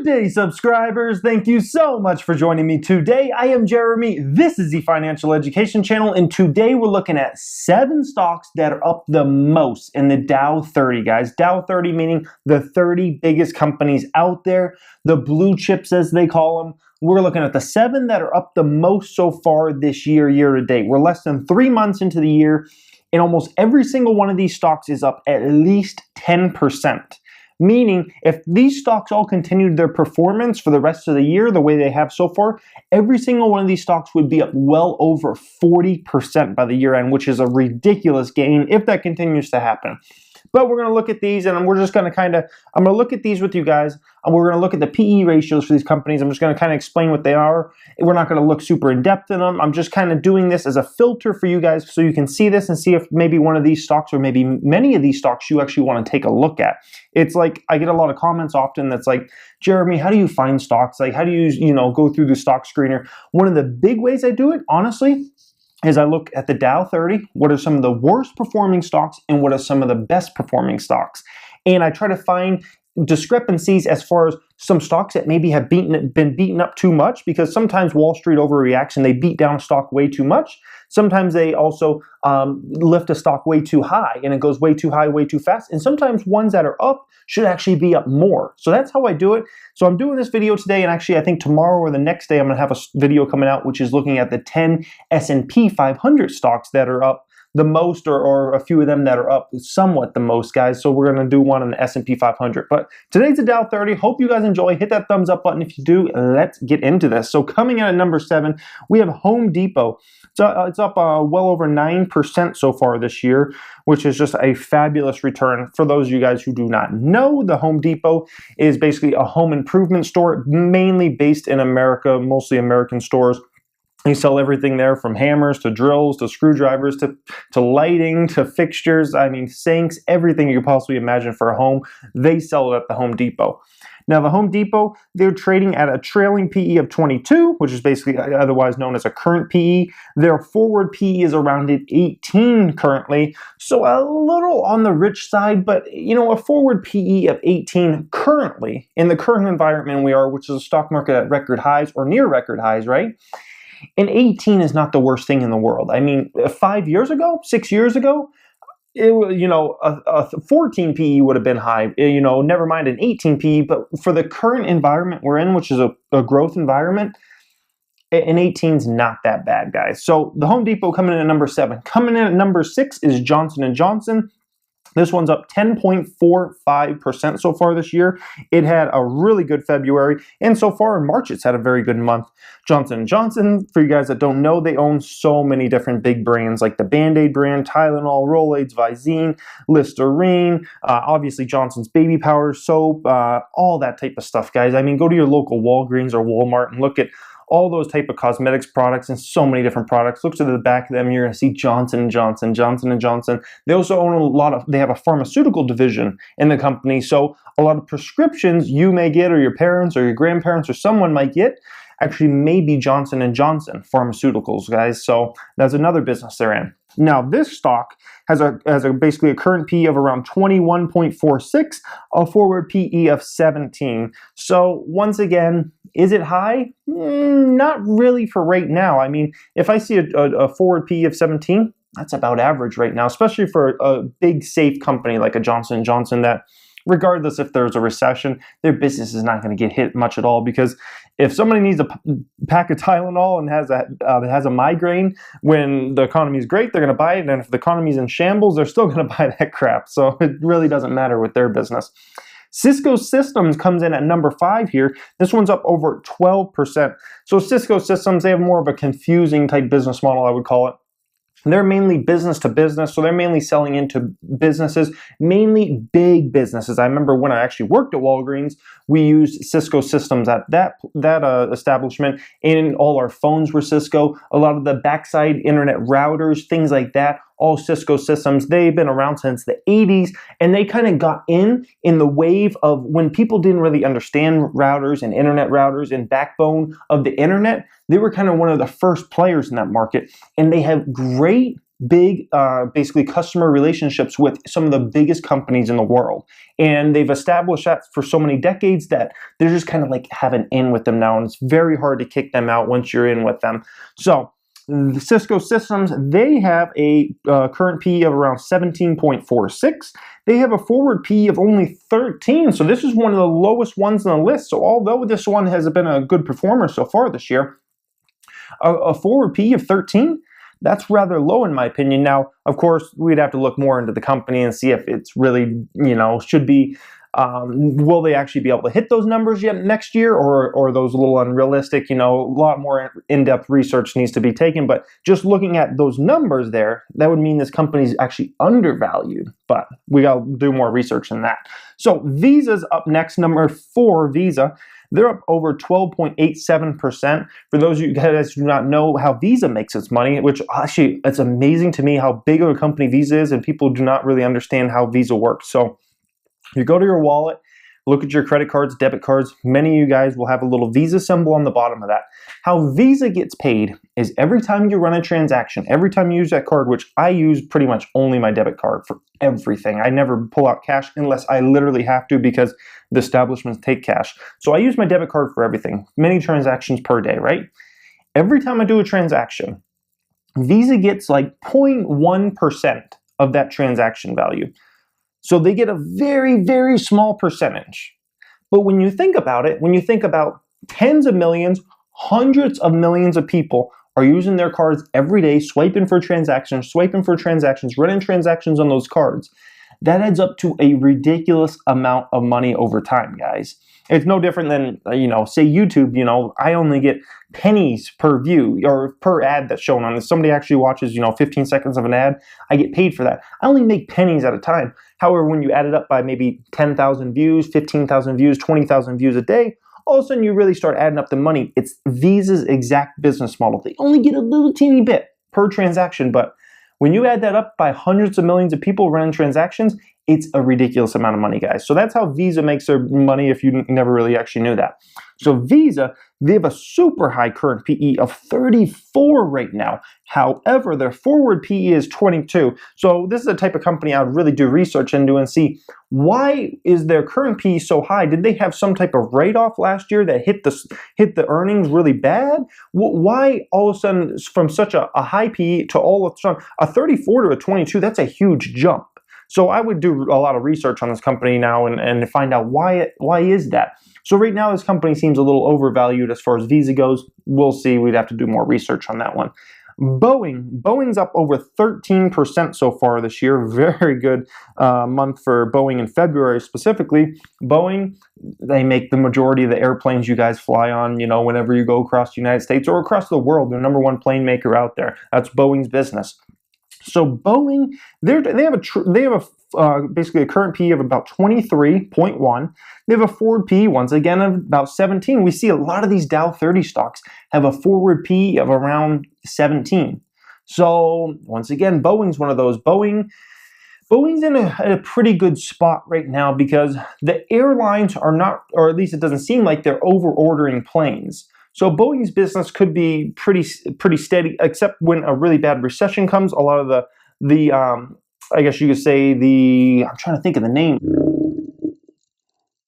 day, subscribers. Thank you so much for joining me today. I am Jeremy. This is the Financial Education Channel, and today we're looking at 7 stocks that are up the most in the Dow 30, guys. Dow 30 meaning the 30 biggest companies out there, the blue chips as they call them. We're looking at the 7 that are up the most so far this year, year to date. We're less than 3 months into the year, and almost every single one of these stocks is up at least 10%. Meaning, if these stocks all continued their performance for the rest of the year the way they have so far, every single one of these stocks would be up well over 40% by the year end, which is a ridiculous gain if that continues to happen. But we're going to look at these, and we're just going to I'm going to look at these with you guys, and we're going to look at the PE ratios for these companies. I'm just going to kind of explain what they are. We're not going to look super in depth in them. I'm just kind of doing this as a filter for you guys so you can see this and see if maybe one of these stocks or maybe many of these stocks you actually want to take a look at. It's like, I get a lot of comments often that's like, Jeremy, how do you find stocks? Like, how do you, go through the stock screener? One of the big ways I do it, honestly, is I look at the Dow 30, what are some of the worst performing stocks and what are some of the best performing stocks. And I try to find discrepancies as far as some stocks that maybe have been beaten up too much, because sometimes Wall Street overreacts and they beat down a stock way too much. Sometimes they also lift a stock way too high and it goes way too high, way too fast. And sometimes ones that are up should actually be up more. So that's how I do it. So I'm doing this video today, and actually I think tomorrow or the next day I'm going to have a video coming out which is looking at the 10 S&P 500 stocks that are up the most, or a few of them that are up somewhat the most, guys. So we're going to do one on the S&P 500. But today's the Dow 30. Hope you guys enjoy. Hit that thumbs up button if you do. Let's get into this. So coming in at number 7, we have Home Depot. So it's up well over 9% so far this year, which is just a fabulous return. For those of you guys who do not know, the Home Depot is basically a home improvement store, mainly based in America, mostly American stores. They sell everything there from hammers to drills to screwdrivers to lighting to fixtures. I mean, sinks, everything you could possibly imagine for a home, they sell it at the Home Depot. Now, the Home Depot, they're trading at a trailing PE of 22, which is basically otherwise known as a current PE. Their forward PE is around 18 currently, so a little on the rich side, but a forward PE of 18 currently in the current environment we are, which is a stock market at record highs or near record highs, right? And 18 is not the worst thing in the world. I mean, 5 years ago, 6 years ago, it a 14 PE would have been high. Never mind an 18 PE. But for the current environment we're in, which is a growth environment, an 18 is not that bad, guys. So the Home Depot coming in at number 7. Coming in at number 6 is Johnson & Johnson. This one's up 10.45% so far this year. It had a really good February, and so far in March, it's had a very good month. Johnson & Johnson, for you guys that don't know, they own so many different big brands like the Band-Aid brand, Tylenol, Rolaids, Visine, Listerine, obviously Johnson's Baby Powder soap, all that type of stuff, guys. I mean, go to your local Walgreens or Walmart and look at all those type of cosmetics products and so many different products. Look to the back of them, you're going to see Johnson & Johnson, Johnson & Johnson. They also own they have a pharmaceutical division in the company. So a lot of prescriptions you may get, or your parents or your grandparents or someone might get, actually may be Johnson & Johnson pharmaceuticals, guys. So that's another business they're in. Now, this stock has basically a current PE of around 21.46, a forward PE of 17. So once again, is it high? Not really for right now. I mean, if I see a forward PE of 17, that's about average right now, especially for a big safe company like a Johnson & Johnson that, regardless if there's a recession, their business is not going to get hit much at all, because if somebody needs a pack of Tylenol and has a migraine when the economy is great, they're going to buy it, and if the economy is in shambles, they're still going to buy that crap. So it really doesn't matter with their business. Cisco Systems comes in at number 5 here. This one's up over 12%. So Cisco Systems, they have more of a confusing type business model, I would call it. They're mainly business to business, so they're mainly selling into businesses, mainly big businesses. I remember when I actually worked at Walgreens, we used Cisco Systems at that establishment, and all our phones were Cisco. A lot of the backside internet routers, things like that, all Cisco Systems. They've been around since the 80s, and they kind of got in the wave of when people didn't really understand routers and internet routers and backbone of the internet. They were kind of one of the first players in that market, and they have great big, basically customer relationships with some of the biggest companies in the world. And they've established that for so many decades that they're just kind of like have an in with them now. And it's very hard to kick them out once you're in with them. So the Cisco Systems, they have a current PE of around 17.46. They have a forward PE of only 13. So this is one of the lowest ones on the list. So although this one has been a good performer so far this year, a forward PE of 13, that's rather low in my opinion. Now, of course, we'd have to look more into the company and see if it's really, should be, will they actually be able to hit those numbers yet next year, or those a little unrealistic? A lot more in-depth research needs to be taken, but just looking at those numbers there, that would mean this company is actually undervalued, but we got to do more research than that. So Visa's up next, number 4, Visa. They're up over 12.87%. For those of you guys who do not know how Visa makes its money, which actually it's amazing to me how big of a company Visa is, and people do not really understand how Visa works. So you go to your wallet, look at your credit cards, debit cards. Many of you guys will have a little Visa symbol on the bottom of that. How Visa gets paid is every time you run a transaction, every time you use that card, which I use pretty much only my debit card for everything. I never pull out cash unless I literally have to because the establishments take cash. So I use my debit card for everything, many transactions per day, right? Every time I do a transaction, Visa gets like 0.1% of that transaction value. So they get a very, very small percentage. But when you think about it, when you think about tens of millions, hundreds of millions of people are using their cards every day, swiping for transactions, running transactions on those cards, that adds up to a ridiculous amount of money over time, guys. It's no different than, say YouTube, I only get pennies per view or per ad that's shown on this. Somebody actually watches, 15 seconds of an ad, I get paid for that. I only make pennies at a time. However, when you add it up by maybe 10,000 views, 15,000 views, 20,000 views a day, all of a sudden you really start adding up the money. It's Visa's exact business model. They only get a little teeny bit per transaction, but when you add that up by hundreds of millions of people running transactions, it's a ridiculous amount of money, guys. So that's how Visa makes their money if you never really actually knew that. So Visa, they have a super high current PE of 34 right now. However, their forward PE is 22. So this is the type of company I would really do research into and see why is their current PE so high? Did they have some type of write-off last year that hit the earnings really bad? Why all of a sudden from such a high PE to all of a sudden a 34 to a 22? That's a huge jump. So I would do a lot of research on this company now and find out why is that. So right now this company seems a little overvalued as far as Visa goes. We'll see. We'd have to do more research on that one. Boeing's up over 13% so far this year. Very good month for Boeing in February specifically. Boeing, they make the majority of the airplanes you guys fly on, whenever you go across the United States or across the world. They're number one plane maker out there. That's Boeing's business. So Boeing, they have basically a current PE of about 23.1. They have a forward PE once again of about 17. We see a lot of these Dow 30 stocks have a forward PE of around 17. So once again, Boeing's one of those. Boeing's in a pretty good spot right now because the airlines are not, or at least it doesn't seem like they're over ordering planes. So Boeing's business could be pretty steady, except when a really bad recession comes. A lot of the I guess you could say I'm trying to think of the name.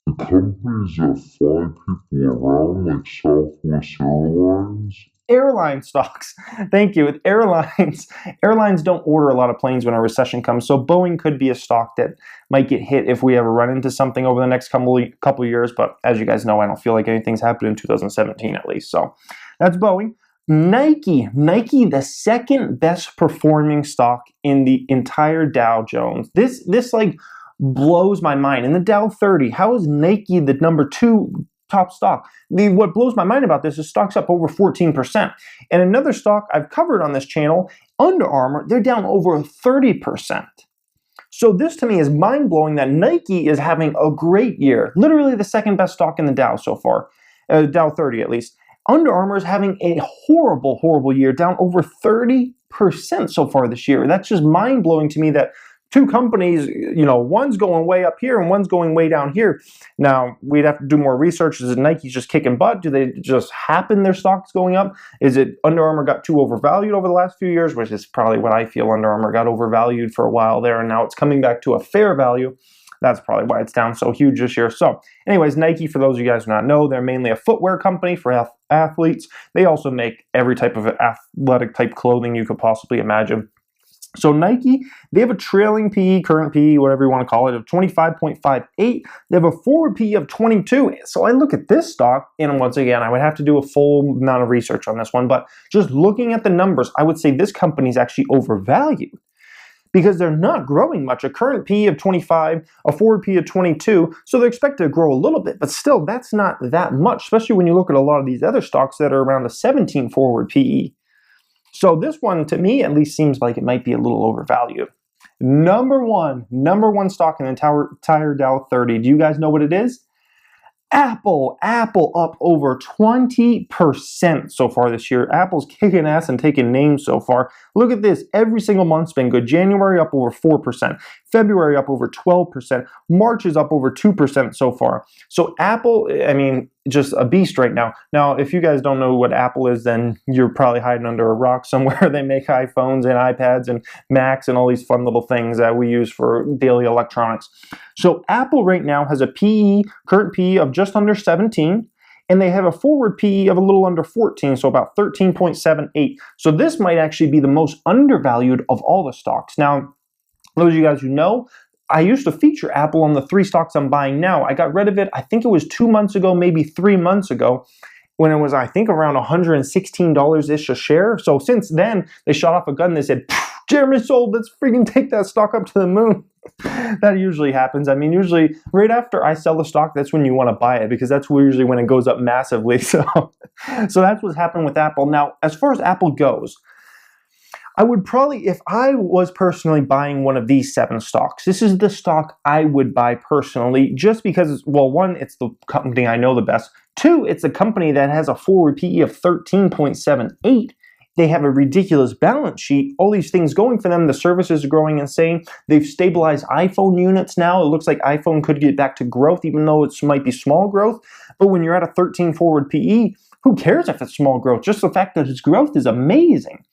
The companies that fly people around, like Southwest Airlines. Airline stocks. Thank you. With airlines don't order a lot of planes when a recession comes. So Boeing could be a stock that might get hit if we ever run into something over the next couple years. But as you guys know, I don't feel like anything's happened in 2017 at least. So that's Boeing. Nike, the second best performing stock in the entire Dow Jones. This like blows my mind. In the Dow 30, how is Nike the number 2 top stock? What blows my mind about this is stock's up over 14%. And another stock I've covered on this channel, Under Armour, they're down over 30%. So this to me is mind-blowing that Nike is having a great year. Literally the second best stock in the Dow so far, Dow 30 at least. Under Armour is having a horrible year, down over 30% so far this year. That's just mind-blowing to me that two companies, one's going way up here and one's going way down here. Now, we'd have to do more research. Is it Nike's just kicking butt? Do they just happen their stocks going up? Is it Under Armour got too overvalued over the last few years, which is probably what I feel. Under Armour got overvalued for a while there, and now it's coming back to a fair value. That's probably why it's down so huge this year. So anyways, Nike, for those of you guys who do not know, they're mainly a footwear company for athletes. They also make every type of athletic type clothing you could possibly imagine. So Nike, they have a trailing PE, current PE, whatever you want to call it, of 25.58. They have a forward PE of 22. So I look at this stock, and once again, I would have to do a full amount of research on this one, but just looking at the numbers, I would say this company is actually overvalued because they're not growing much. A current PE of 25, a forward PE of 22, so they're expected to grow a little bit, but still, that's not that much, especially when you look at a lot of these other stocks that are around a 17 forward PE. So this one, to me, at least seems like it might be a little overvalued. Number one stock in the entire Dow 30. Do you guys know what it is? Apple up over 20% so far this year. Apple's kicking ass and taking names so far. Look at this. Every single month's been good. January up over 4%. February up over 12%. March is up over 2% so far. So Apple, just a beast right now. Now, if you guys don't know what Apple is, then you're probably hiding under a rock somewhere. They make iPhones and iPads and Macs and all these fun little things that we use for daily electronics. So Apple right now has a current PE of just under 17, and they have a forward PE of a little under 14, so about 13.78. So this might actually be the most undervalued of all the stocks. Now, those of you guys who know, I used to feature Apple on the 3 stocks I'm buying now. I got rid of it, I think it was 2 months ago, maybe 3 months ago, when it was, I think, around $116-ish a share. So since then, they shot off a gun. They said, Jeremy sold, let's freaking take that stock up to the moon. That usually happens. Usually right after I sell the stock, that's when you want to buy it, because that's usually when it goes up massively. So that's what's happened with Apple. Now, as far as Apple goes, I would probably, if I was personally buying one of these 7 stocks, this is the stock I would buy personally, just because, well, 1, it's the company I know the best. 2, it's a company that has a forward PE of 13.78. They have a ridiculous balance sheet, all these things going for them. The services are growing insane. They've stabilized iPhone units now. It looks like iPhone could get back to growth, even though it might be small growth. But when you're at a 13 forward PE, who cares if it's small growth? Just the fact that its growth is amazing.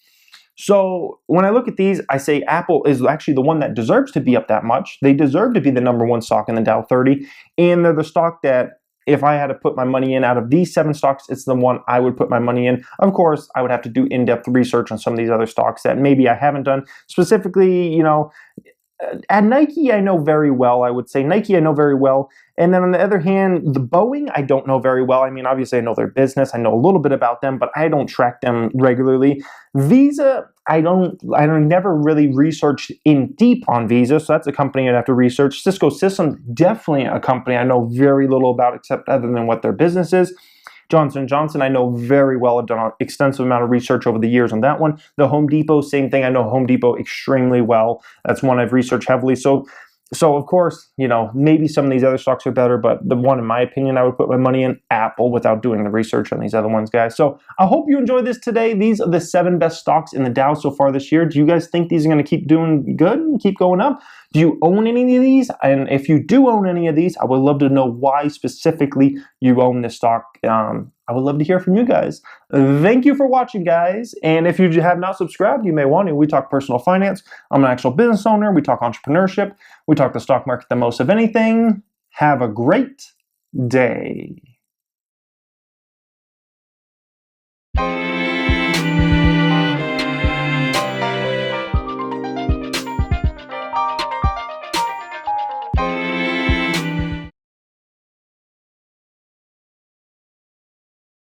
So when I look at these, I say Apple is actually the one that deserves to be up that much. They deserve to be the number 1 stock in the Dow 30, and they're the stock that, if I had to put my money in out of these 7 stocks, it's the one I would put my money in. Of course, I would have to do in-depth research on some of these other stocks that maybe I haven't done. Specifically, at Nike, I know very well, I would say. Nike, I know very well. And then on the other hand, the Boeing, I don't know very well. Obviously, I know their business. I know a little bit about them, but I don't track them regularly. Visa, I never really researched in deep on Visa, so that's a company I'd have to research. Cisco Systems, definitely a company I know very little about, except other than what their business is. Johnson & Johnson, I know very well. I've done an extensive amount of research over the years on that one. The Home Depot, same thing. I know Home Depot extremely well. That's one I've researched heavily. So of course, maybe some of these other stocks are better, but the one, in my opinion, I would put my money in, Apple, without doing the research on these other ones, guys. So I hope you enjoyed this today. These are the 7 best stocks in the Dow so far this year. Do you guys think these are going to keep doing good and keep going up? Do you own any of these? And if you do own any of these, I would love to know why specifically you own this stock. I would love to hear from you guys. Thank you for watching, guys. And if you have not subscribed, you may want to. We talk personal finance. I'm an actual business owner. We talk entrepreneurship. We talk the stock market the most of anything. Have a great day.